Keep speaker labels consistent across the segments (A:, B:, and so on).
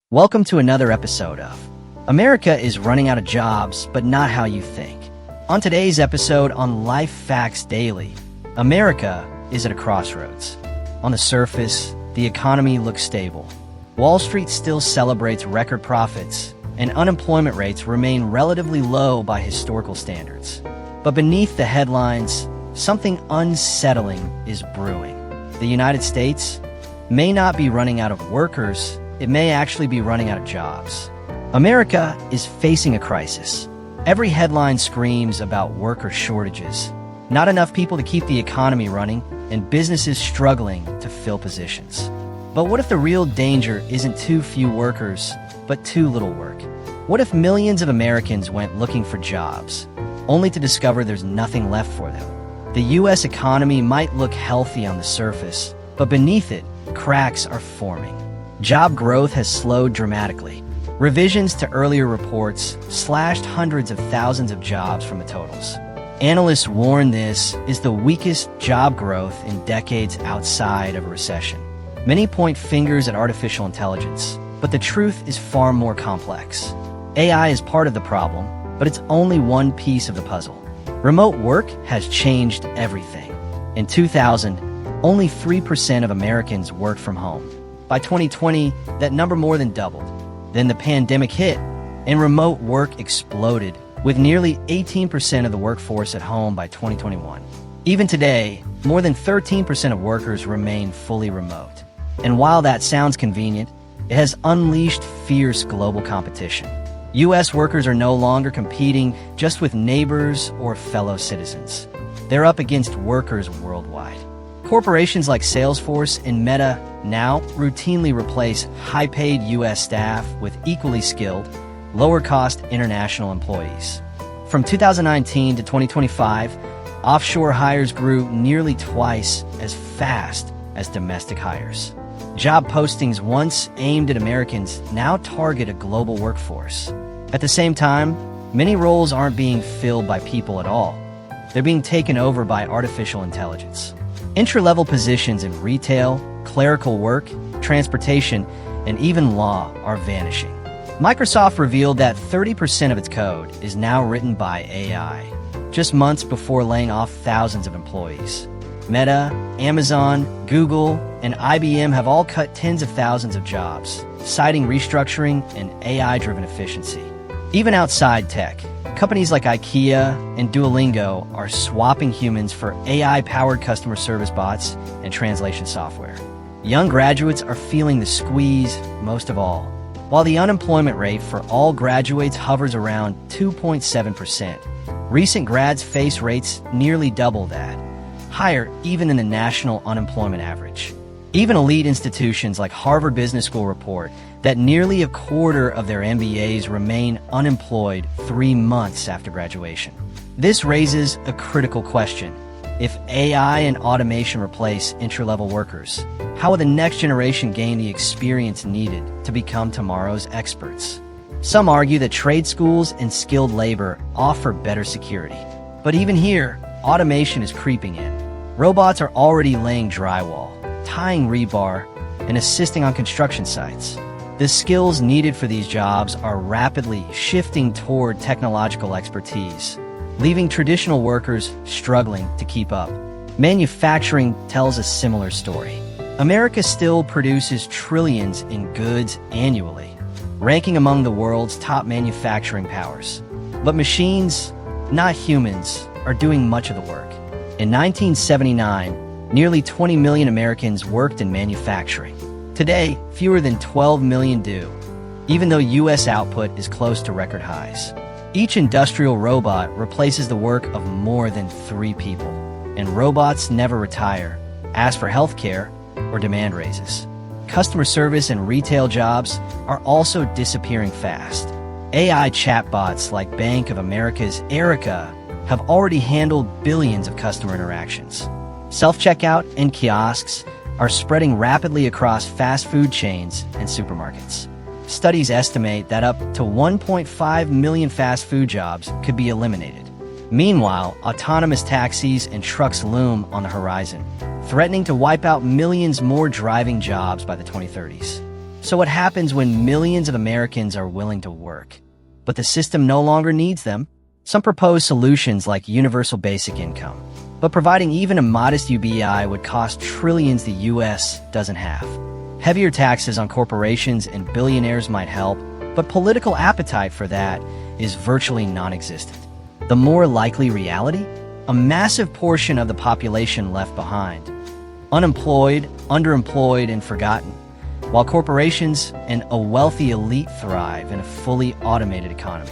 A: Welcome to another episode of America is Running Out of Jobs, but Not How You Think. On today's episode on Life Facts Daily, America is at a crossroads. On the surface, the economy looks stable. Wall Street still celebrates record profits, and unemployment rates remain relatively low by historical standards. But beneath the headlines, something unsettling is brewing. The United States may not be running out of workers, it may actually be running out of jobs. America is facing a crisis. Every headline screams about worker shortages, not enough people to keep the economy running, and businesses struggling to fill positions. But what if the real danger isn't too few workers, but too little work? What if millions of Americans went looking for jobs, only to discover there's nothing left for them? The U.S. economy might look healthy on the surface, but beneath it, cracks are forming. Job growth has slowed dramatically. Revisions to earlier reports slashed hundreds of thousands of jobs from the totals. Analysts warn this is the weakest job growth in decades outside of a recession. Many point fingers at artificial intelligence, but the truth is far more complex. AI is part of the problem, but it's only one piece of the puzzle. Remote work has changed everything. In 2000, only 3% of Americans worked from home. By 2020, that number more than doubled. Then the pandemic hit, and remote work exploded, with nearly 18% of the workforce at home by 2021. Even today, more than 13% of workers remain fully remote. And while that sounds convenient, it has unleashed fierce global competition. U.S. workers are no longer competing just with neighbors or fellow citizens. They're up against workers worldwide. Corporations like Salesforce and Meta now routinely replace high-paid U.S. staff with equally skilled, lower-cost international employees. From 2019 to 2025, offshore hires grew nearly twice as fast as domestic hires. Job postings once aimed at Americans now target a global workforce. At the same time, many roles aren't being filled by people at all. They're being taken over by artificial intelligence. Entry-level positions in retail, clerical work, transportation, and even law are vanishing. Microsoft revealed that 30% of its code is now written by AI, just months before laying off thousands of employees. Meta, Amazon, Google, and IBM have all cut tens of thousands of jobs, citing restructuring and AI-driven efficiency. Even outside tech, companies like IKEA and Duolingo are swapping humans for AI-powered customer service bots and translation software. Young graduates are feeling the squeeze most of all. While the unemployment rate for all graduates hovers around 2.7%, recent grads face rates nearly double that, higher even than the national unemployment average. Even elite institutions like Harvard Business School report that nearly a quarter of their MBAs remain unemployed 3 months after graduation. This raises a critical question. If AI and automation replace entry-level workers, how will the next generation gain the experience needed to become tomorrow's experts? Some argue that trade schools and skilled labor offer better security. But even here, automation is creeping in. Robots are already laying drywall, tying rebar, and assisting on construction sites. The skills needed for these jobs are rapidly shifting toward technological expertise, leaving traditional workers struggling to keep up. Manufacturing tells a similar story. America still produces trillions in goods annually, ranking among the world's top manufacturing powers. But machines, not humans, are doing much of the work. In 1979, nearly 20 million Americans worked in manufacturing. Today, fewer than 12 million do, even though U.S. output is close to record highs. Each industrial robot replaces the work of more than 3 people, and robots never retire, ask for health care, or demand raises. Customer service and retail jobs are also disappearing fast. AI chatbots like Bank of America's Erica have already handled billions of customer interactions. Self-checkout and kiosks are spreading rapidly across fast food chains and supermarkets. Studies estimate that up to 1.5 million fast food jobs could be eliminated. Meanwhile, autonomous taxis and trucks loom on the horizon, threatening to wipe out millions more driving jobs by the 2030s. So what happens when millions of Americans are willing to work, but the system no longer needs them? Some propose solutions like universal basic income, but providing even a modest UBI would cost trillions the U.S. doesn't have. Heavier taxes on corporations and billionaires might help, but political appetite for that is virtually non-existent. The more likely reality? A massive portion of the population left behind, unemployed, underemployed, and forgotten, while corporations and a wealthy elite thrive in a fully automated economy.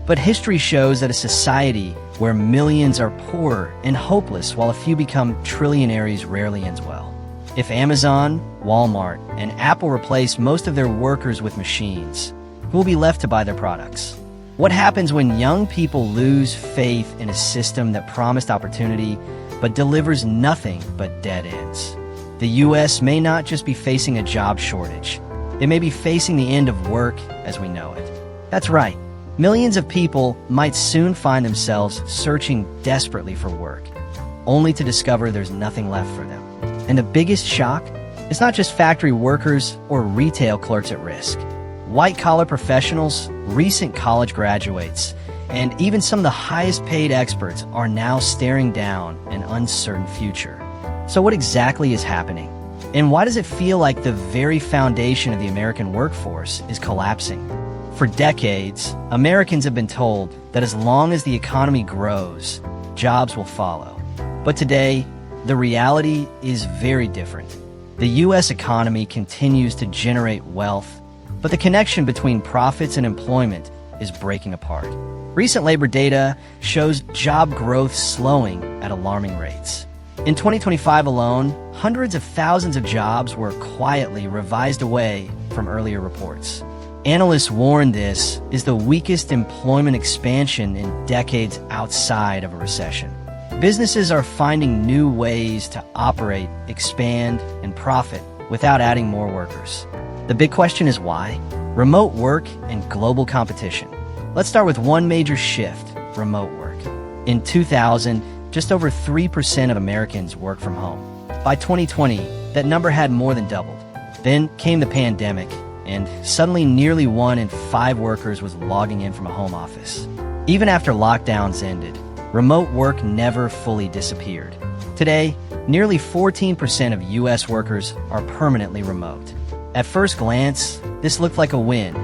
A: But history shows that a society where millions are poor and hopeless while a few become trillionaires rarely ends well. If Amazon, Walmart, and Apple replace most of their workers with machines, who will be left to buy their products? What happens when young people lose faith in a system that promised opportunity but delivers nothing but dead ends? The U.S. may not just be facing a job shortage. It may be facing the end of work as we know it. That's right. Millions of people might soon find themselves searching desperately for work, only to discover there's nothing left for them. And the biggest shock is not just factory workers or retail clerks at risk. White-collar professionals, recent college graduates, and even some of the highest-paid experts are now staring down an uncertain future. So what exactly is happening? And why does it feel like the very foundation of the American workforce is collapsing? For decades, Americans have been told that as long as the economy grows, jobs will follow. But today, the reality is very different. The U.S. economy continues to generate wealth, but the connection between profits and employment is breaking apart. Recent labor data shows job growth slowing at alarming rates. In 2025 alone, hundreds of thousands of jobs were quietly revised away from earlier reports. Analysts warn this is the weakest employment expansion in decades outside of a recession. Businesses are finding new ways to operate, expand, and profit without adding more workers. The big question is why? Remote work and global competition. Let's start with one major shift: remote work. In 2000, just over 3% of Americans work from home. By 2020, that number had more than doubled. Then came the pandemic, and suddenly nearly 1 in 5 workers was logging in from a home office. Even after lockdowns ended, remote work never fully disappeared. Today, nearly 14% of U.S. workers are permanently remote. At first glance, this looked like a win.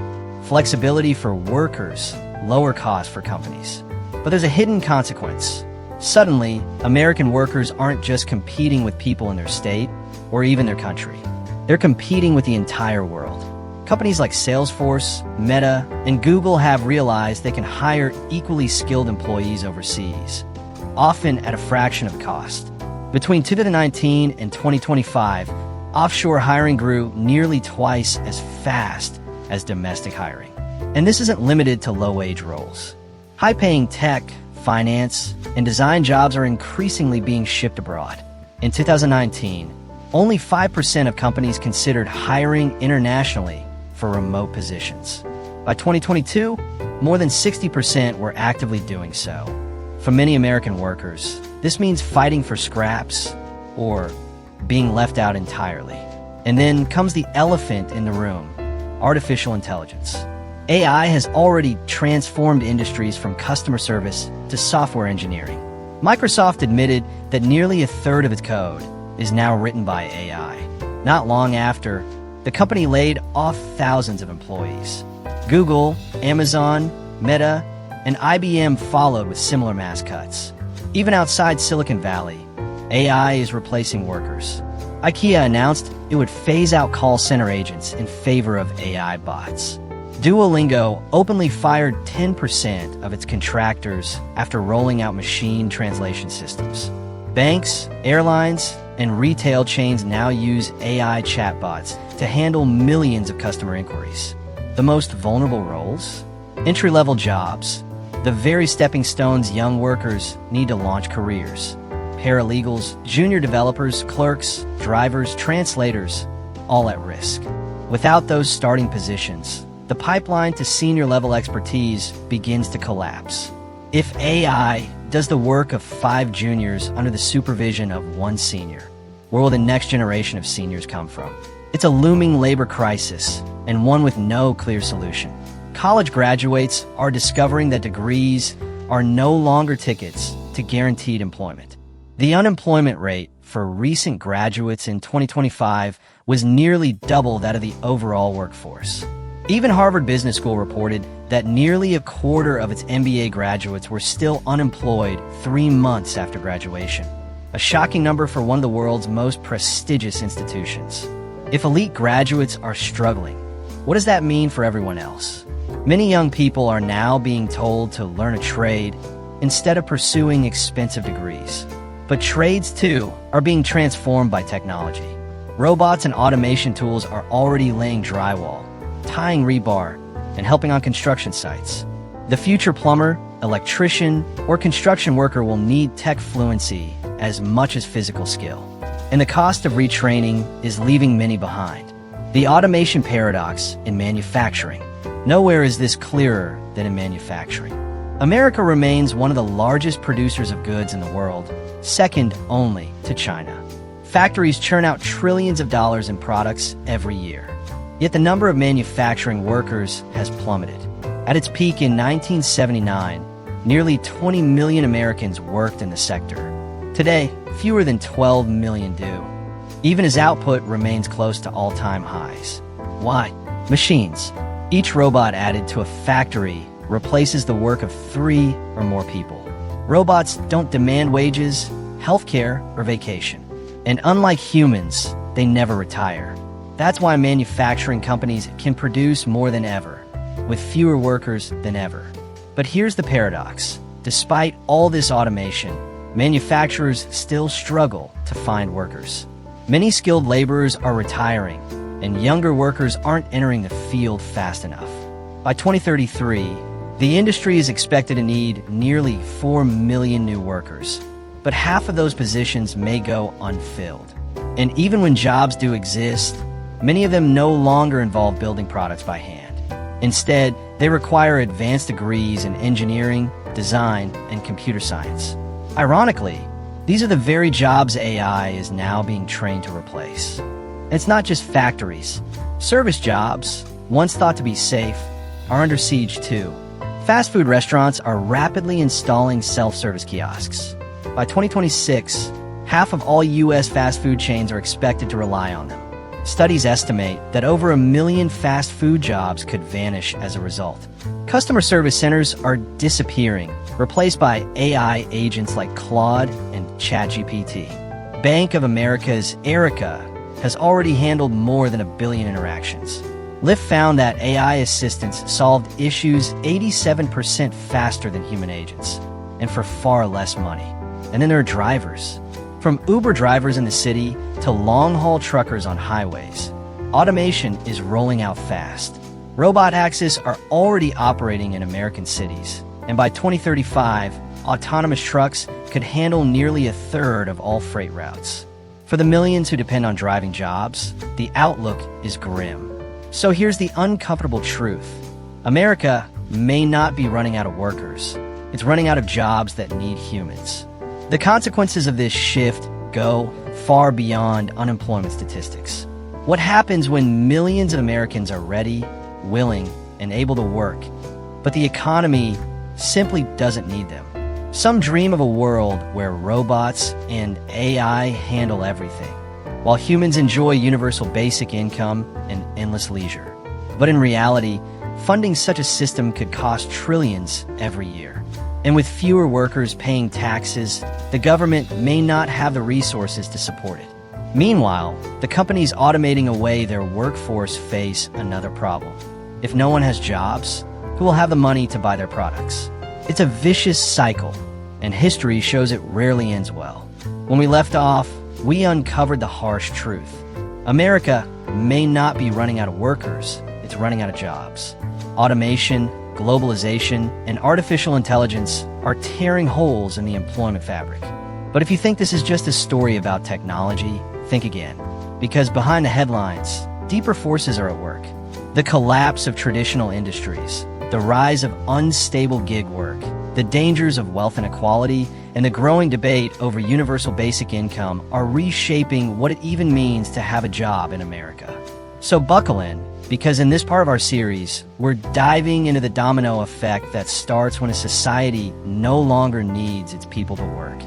A: Flexibility for workers, lower costs for companies. But there's a hidden consequence. Suddenly, American workers aren't just competing with people in their state or even their country. They're competing with the entire world. Companies like Salesforce, Meta, and Google have realized they can hire equally skilled employees overseas, often at a fraction of the cost. Between 2019 and 2025, offshore hiring grew nearly twice as fast as domestic hiring. And this isn't limited to low-wage roles. High-paying tech, finance, and design jobs are increasingly being shipped abroad. In 2019, only 5% of companies considered hiring internationally for remote positions. By 2022, more than 60% were actively doing so. For many American workers, this means fighting for scraps or being left out entirely. And then comes the elephant in the room: artificial intelligence. AI has already transformed industries from customer service to software engineering. Microsoft admitted that nearly a third of its code is now written by AI. Not long after, the company laid off thousands of employees. Google, Amazon, Meta, and IBM followed with similar mass cuts. Even outside Silicon Valley, AI is replacing workers. IKEA announced it would phase out call center agents in favor of AI bots. Duolingo openly fired 10% of its contractors after rolling out machine translation systems. Banks, airlines, and retail chains now use AI chatbots to handle millions of customer inquiries. The most vulnerable roles? Entry-level jobs, the very stepping stones young workers need to launch careers. Paralegals, junior developers, clerks, drivers, translators, all at risk. Without those starting positions, the pipeline to senior-level expertise begins to collapse. If AI does the work of 5 juniors under the supervision of 1 senior, where will the next generation of seniors come from? It's a looming labor crisis, and one with no clear solution. College graduates are discovering that degrees are no longer tickets to guaranteed employment. The unemployment rate for recent graduates in 2025 was nearly double that of the overall workforce. Even Harvard Business School reported that nearly a quarter of its MBA graduates were still unemployed 3 months after graduation, a shocking number for one of the world's most prestigious institutions. If elite graduates are struggling, what does that mean for everyone else? Many young people are now being told to learn a trade instead of pursuing expensive degrees. But trades, too, are being transformed by technology. Robots and automation tools are already laying drywall, tying rebar, and helping on construction sites. The future plumber, electrician, or construction worker will need tech fluency as much as physical skill. And the cost of retraining is leaving many behind. The automation paradox in manufacturing. Nowhere is this clearer than in manufacturing. America remains one of the largest producers of goods in the world, second only to China. Factories churn out trillions of dollars in products every year. Yet the number of manufacturing workers has plummeted. At its peak in 1979, nearly 20 million Americans worked in the sector. Today, fewer than 12 million do, even as output remains close to all-time highs. Why? Machines. Each robot added to a factory replaces the work of 3 or more people. Robots don't demand wages, healthcare, or vacation. And unlike humans, they never retire. That's why manufacturing companies can produce more than ever, with fewer workers than ever. But here's the paradox. Despite all this automation, manufacturers still struggle to find workers. Many skilled laborers are retiring, and younger workers aren't entering the field fast enough. By 2033, the industry is expected to need nearly 4 million new workers, but half of those positions may go unfilled. And even when jobs do exist, many of them no longer involve building products by hand. Instead, they require advanced degrees in engineering, design, and computer science. Ironically, these are the very jobs AI is now being trained to replace. And it's not just factories. Service jobs, once thought to be safe, are under siege too. Fast food restaurants are rapidly installing self-service kiosks. By 2026, half of all U.S. fast food chains are expected to rely on them. Studies estimate that over 1 million fast food jobs could vanish as a result. Customer service centers are disappearing, replaced by AI agents like Claude and ChatGPT. Bank of America's Erica has already handled more than 1 billion interactions. Lyft found that AI assistants solved issues 87% faster than human agents, and for far less money. And then there are drivers. From Uber drivers in the city to long-haul truckers on highways, automation is rolling out fast. Robot taxis are already operating in American cities, and by 2035, autonomous trucks could handle nearly 1/3 of all freight routes. For the millions who depend on driving jobs, the outlook is grim. So here's the uncomfortable truth. America may not be running out of workers. It's running out of jobs that need humans. The consequences of this shift go far beyond unemployment statistics. What happens when millions of Americans are ready, willing, and able to work, but the economy simply doesn't need them? Some dream of a world where robots and AI handle everything, while humans enjoy universal basic income and endless leisure. But in reality, funding such a system could cost trillions every year. And with fewer workers paying taxes, the government may not have the resources to support it. Meanwhile, the companies automating away their workforce face another problem. If no one has jobs, who will have the money to buy their products? It's a vicious cycle, and history shows it rarely ends well. When we left off, we uncovered the harsh truth. America may not be running out of workers, it's running out of jobs. Automation, globalization, and artificial intelligence are tearing holes in the employment fabric. But if you think this is just a story about technology, think again. Because behind the headlines, deeper forces are at work. The collapse of traditional industries, the rise of unstable gig work, the dangers of wealth inequality, and the growing debate over universal basic income are reshaping what it even means to have a job in America. So buckle in, because in this part of our series, we're diving into the domino effect that starts when a society no longer needs its people to work.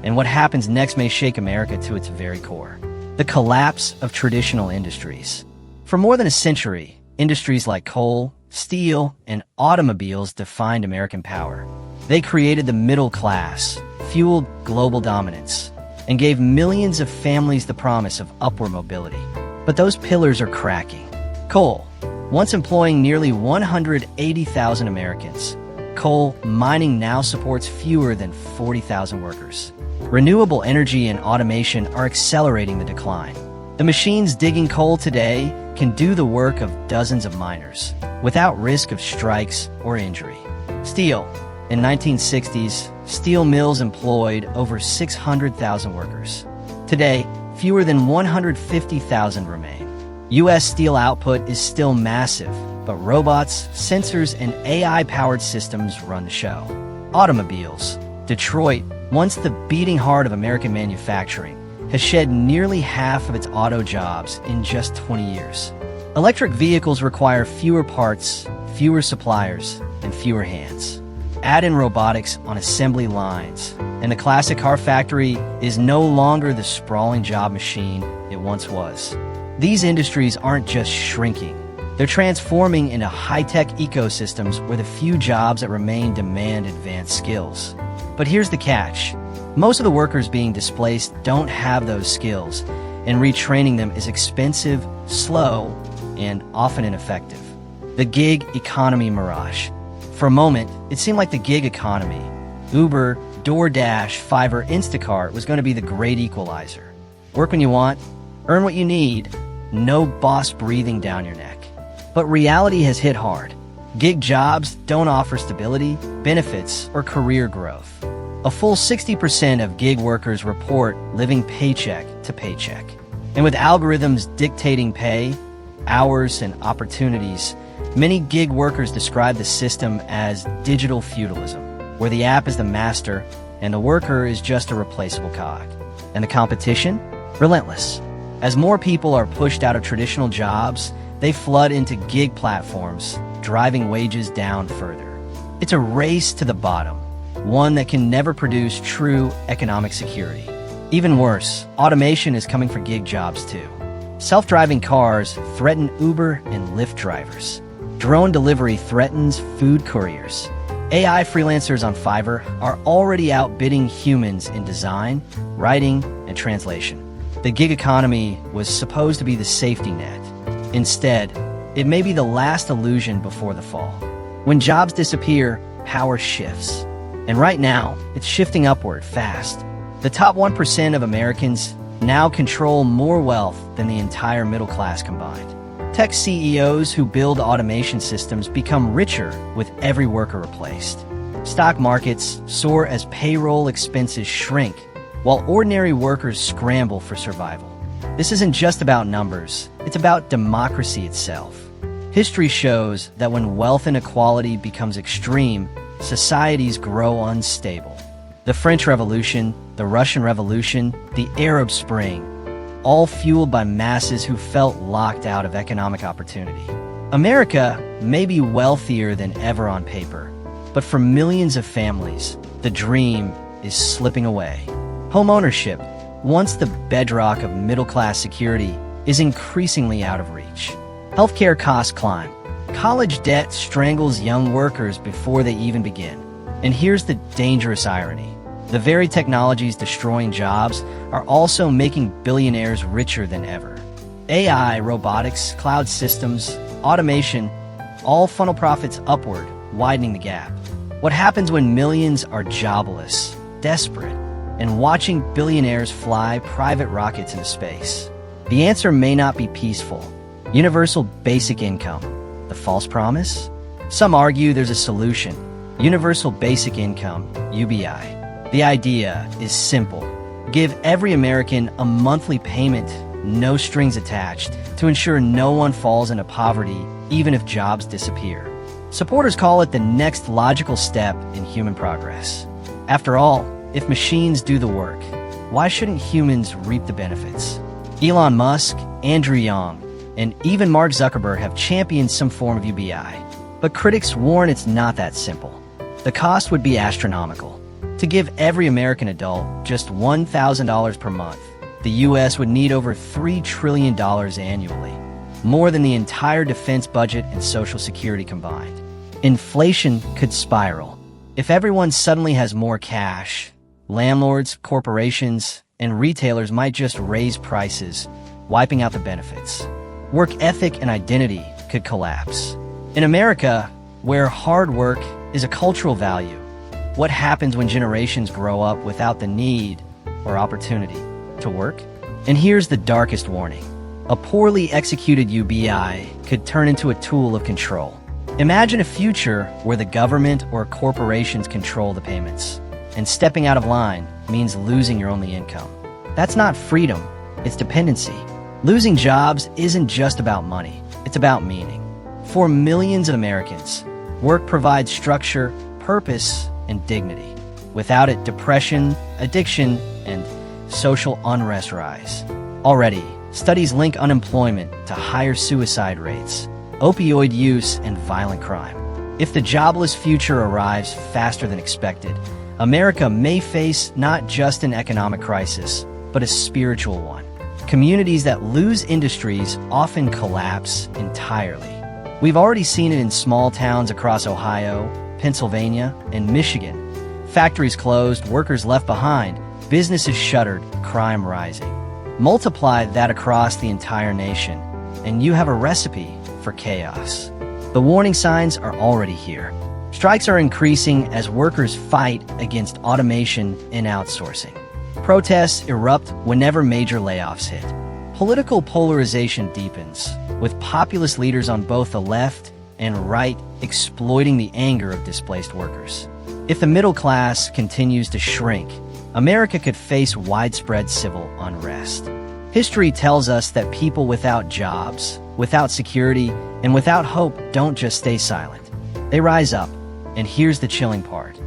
A: And what happens next may shake America to its very core. The collapse of traditional industries. For more than a century, industries like coal, steel, and automobiles defined American power. They created the middle class, fueled global dominance, and gave millions of families the promise of upward mobility. But those pillars are cracking. Coal, once employing nearly 180,000 Americans. Coal mining now supports fewer than 40,000 workers. Renewable energy and automation are accelerating the decline. The machines digging coal today can do the work of dozens of miners without risk of strikes or injury. Steel. In 1960s, steel mills employed over 600,000 workers. Today, fewer than 150,000 remain. U.S. steel output is still massive, but robots, sensors, and AI-powered systems run the show. Automobiles. Detroit, once the beating heart of American manufacturing, has shed nearly half of its auto jobs in just 20 years. Electric vehicles require fewer parts, fewer suppliers, and fewer hands. Add in robotics on assembly lines, and the classic car factory is no longer the sprawling job machine it once was. These industries aren't just shrinking. They're transforming into high-tech ecosystems where the few jobs that remain demand advanced skills. But here's the catch. Most of the workers being displaced don't have those skills, and retraining them is expensive, slow, and often ineffective. The gig economy mirage. For a moment, it seemed like the gig economy, Uber, DoorDash, Fiverr, Instacart, was going to be the great equalizer. Work when you want, earn what you need, no boss breathing down your neck. But reality has hit hard. Gig jobs don't offer stability, benefits, or career growth. A full 60% of gig workers report living paycheck to paycheck. And with algorithms dictating pay, hours, and opportunities, many gig workers describe the system as digital feudalism, where the app is the master and the worker is just a replaceable cog. And the competition? Relentless. As more people are pushed out of traditional jobs, they flood into gig platforms, driving wages down further. It's a race to the bottom, one that can never produce true economic security. Even worse, automation is coming for gig jobs too. Self-driving cars threaten Uber and Lyft drivers. Drone delivery threatens food couriers. AI freelancers on Fiverr are already outbidding humans in design, writing, and translation. The gig economy was supposed to be the safety net. Instead, it may be the last illusion before the fall. When jobs disappear, power shifts. And right now, it's shifting upward fast. The top 1% of Americans now control more wealth than the entire middle class combined. Tech CEOs who build automation systems become richer with every worker replaced. Stock markets soar as payroll expenses shrink, while ordinary workers scramble for survival. This isn't just about numbers, it's about democracy itself. History shows that when wealth inequality becomes extreme, societies grow unstable. The French Revolution, the Russian Revolution, the Arab Spring, all fueled by masses who felt locked out of economic opportunity. America may be wealthier than ever on paper, but for millions of families, the dream is slipping away. Home ownership, once the bedrock of middle-class security, is increasingly out of reach. Healthcare costs climb. College debt strangles young workers before they even begin. And here's the dangerous irony. The very technologies destroying jobs are also making billionaires richer than ever. AI, robotics, cloud systems, automation, all funnel profits upward, widening the gap. What happens when millions are jobless, desperate, and watching billionaires fly private rockets into space? The answer may not be peaceful. Universal basic income. The false promise? Some argue there's a solution. Universal basic income, UBI. The idea is simple. Give every American a monthly payment, no strings attached, to ensure no one falls into poverty, even if jobs disappear. Supporters call it the next logical step in human progress. After all, if machines do the work, why shouldn't humans reap the benefits? Elon Musk, Andrew Yang, and even Mark Zuckerberg have championed some form of UBI. But critics warn it's not that simple. The cost would be astronomical. To give every American adult just $1,000 per month, the U.S. would need over $3 trillion annually, more than the entire defense budget and Social Security combined. Inflation could spiral. If everyone suddenly has more cash, landlords, corporations, and retailers might just raise prices, wiping out the benefits. Work ethic and identity could collapse. In America, where hard work is a cultural value, what happens when generations grow up without the need or opportunity to work? And here's the darkest warning. A poorly executed UBI could turn into a tool of control. Imagine a future where the government or corporations control the payments, and stepping out of line means losing your only income. That's not freedom, it's dependency. Losing jobs isn't just about money, it's about meaning. For millions of Americans, work provides structure, purpose, and dignity. Without it, depression, addiction, and social unrest rise. Already, studies link unemployment to higher suicide rates, opioid use, and violent crime. If the jobless future arrives faster than expected, America may face not just an economic crisis, but a spiritual one. Communities that lose industries often collapse entirely. We've already seen it in small towns across Ohio, Pennsylvania, and Michigan. Factories closed, workers left behind, businesses shuttered, crime rising. Multiply that across the entire nation, and you have a recipe for chaos. The warning signs are already here. Strikes are increasing as workers fight against automation and outsourcing. Protests erupt whenever major layoffs hit. Political polarization deepens, with populist leaders on both the left and right exploiting the anger of displaced workers. If the middle class continues to shrink, America could face widespread civil unrest. History tells us that people without jobs, without security, and without hope don't just stay silent. They rise up. And here's the chilling part.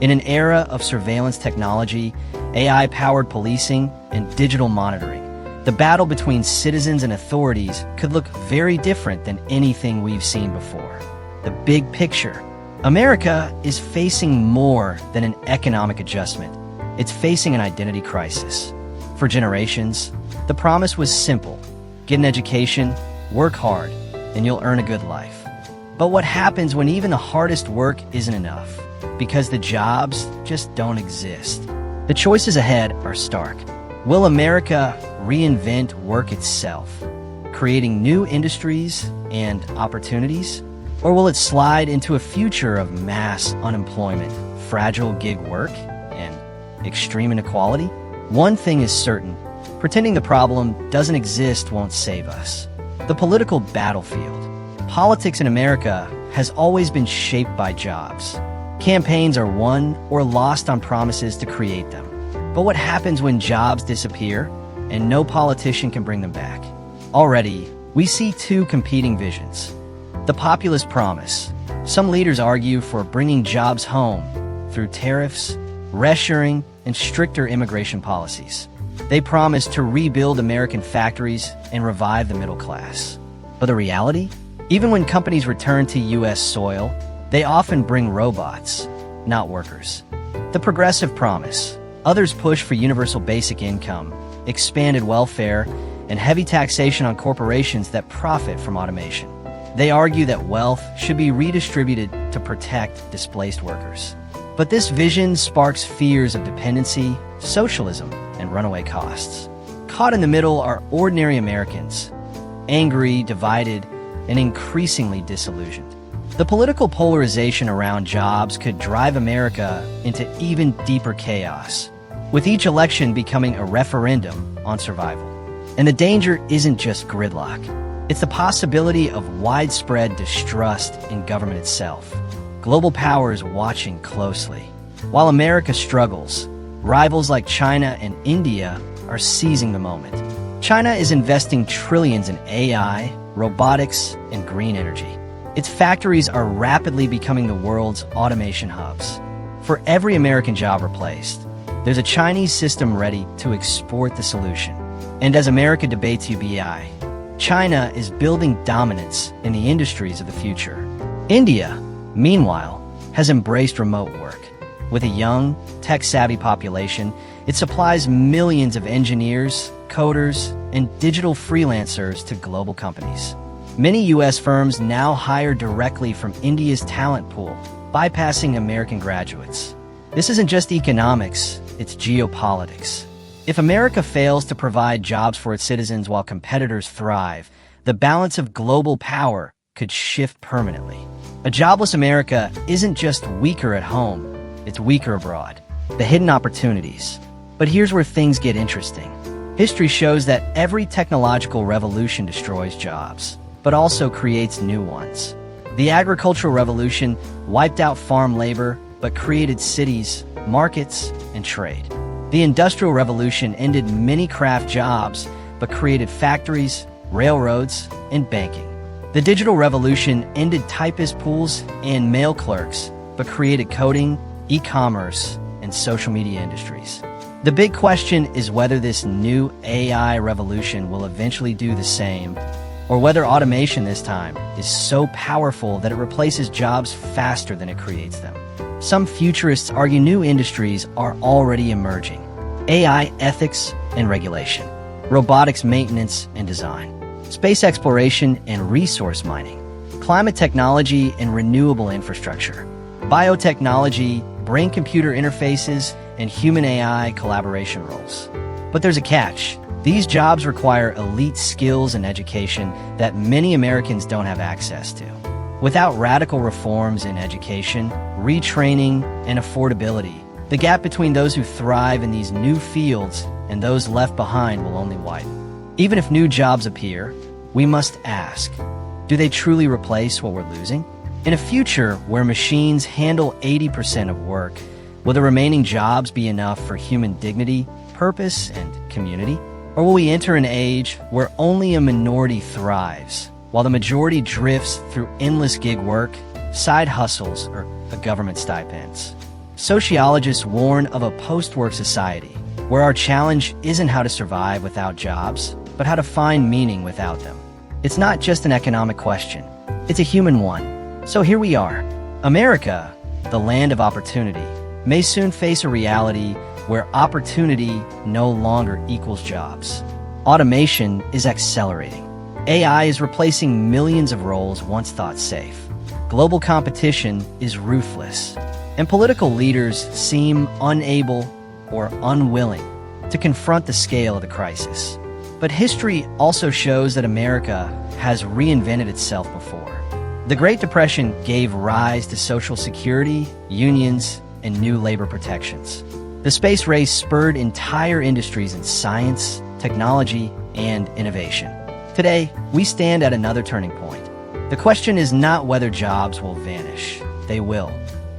A: In an era of surveillance technology, AI-powered policing, and digital monitoring, the battle between citizens and authorities could look very different than anything we've seen before. The big picture. America is facing more than an economic adjustment. It's facing an identity crisis. For generations, the promise was simple. Get an education, work hard, and you'll earn a good life. But what happens when even the hardest work isn't enough? Because the jobs just don't exist. The choices ahead are stark. Will America reinvent work itself, creating new industries and opportunities? Or will it slide into a future of mass unemployment, fragile gig work, and extreme inequality? One thing is certain, pretending the problem doesn't exist won't save us. The political battlefield. Politics in America has always been shaped by jobs. Campaigns are won or lost on promises to create them. But what happens when jobs disappear and no politician can bring them back? Already, we see two competing visions. The populist promise. Some leaders argue for bringing jobs home through tariffs, reshoring, and stricter immigration policies. They promise to rebuild American factories and revive the middle class. But the reality? Even when companies return to U.S. soil, they often bring robots, not workers. The progressive promise. Others push for universal basic income, expanded welfare, and heavy taxation on corporations that profit from automation. They argue that wealth should be redistributed to protect displaced workers. But this vision sparks fears of dependency, socialism, and runaway costs. Caught in the middle are ordinary Americans, angry, divided, and increasingly disillusioned. The political polarization around jobs could drive America into even deeper chaos, with each election becoming a referendum on survival. And the danger isn't just gridlock. It's the possibility of widespread distrust in government itself. Global powers watching closely. While America struggles, rivals like China and India are seizing the moment. China is investing trillions in AI, robotics, and green energy. Its factories are rapidly becoming the world's automation hubs. For every American job replaced, There's a Chinese system ready to export the solution. And as America debates UBI, China is building dominance in the industries of the future. India, meanwhile, has embraced remote work. With a young, tech-savvy population, it supplies millions of engineers, coders, and digital freelancers to global companies. Many U.S. firms now hire directly from India's talent pool, bypassing American graduates. This isn't just economics, it's geopolitics. If America fails to provide jobs for its citizens while competitors thrive, the balance of global power could shift permanently. A jobless America isn't just weaker at home, it's weaker abroad. The hidden opportunities. But here's where things get interesting. History shows that every technological revolution destroys jobs, but also creates new ones. The agricultural revolution wiped out farm labor, but created cities, markets, and trade. The Industrial Revolution ended many craft jobs, but created factories, railroads, and banking. The Digital Revolution ended typist pools and mail clerks, but created coding, e-commerce, and social media industries. The big question is whether this new AI revolution will eventually do the same, or whether automation this time is so powerful that it replaces jobs faster than it creates them. Some futurists argue new industries are already emerging. AI ethics and regulation, robotics maintenance and design, space exploration and resource mining, climate technology and renewable infrastructure, biotechnology, brain-computer interfaces, and human-AI collaboration roles. But there's a catch. These jobs require elite skills and education that many Americans don't have access to. Without radical reforms in education, retraining, and affordability, the gap between those who thrive in these new fields and those left behind will only widen. Even if new jobs appear, we must ask, do they truly replace what we're losing? In a future where machines handle 80% of work, will the remaining jobs be enough for human dignity, purpose, and community? Or will we enter an age where only a minority thrives, while the majority drifts through endless gig work, side hustles, or government stipends? Sociologists warn of a post-work society, where our challenge isn't how to survive without jobs, but how to find meaning without them. It's not just an economic question, it's a human one. So here we are. America, the land of opportunity, may soon face a reality where opportunity no longer equals jobs. Automation is accelerating. AI is replacing millions of roles once thought safe. Global competition is ruthless, and political leaders seem unable or unwilling to confront the scale of the crisis. But history also shows that America has reinvented itself before. The Great Depression gave rise to Social Security, unions, and new labor protections. The space race spurred entire industries in science, technology, and innovation. Today, we stand at another turning point. The question is not whether jobs will vanish. They will.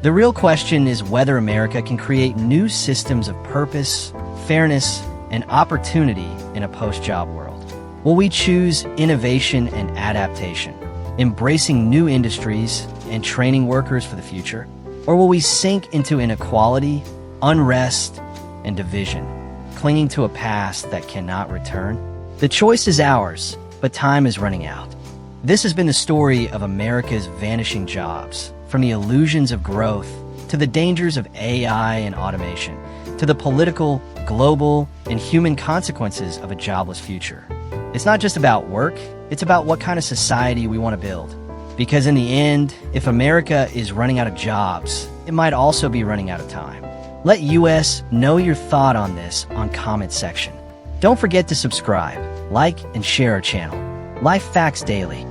A: The real question is whether America can create new systems of purpose, fairness, and opportunity in a post-job world. Will we choose innovation and adaptation, embracing new industries and training workers for the future? Or will we sink into inequality, unrest, and division, clinging to a past that cannot return? The choice is ours, but time is running out. This has been the story of America's vanishing jobs, from the illusions of growth to the dangers of AI and automation, to the political, global, and human consequences of a jobless future. It's not just about work, it's about what kind of society we want to build. Because in the end, if America is running out of jobs, it might also be running out of time. Let US know your thought on this on comment section. Don't forget to subscribe, like, and share our channel. Life Facts Daily.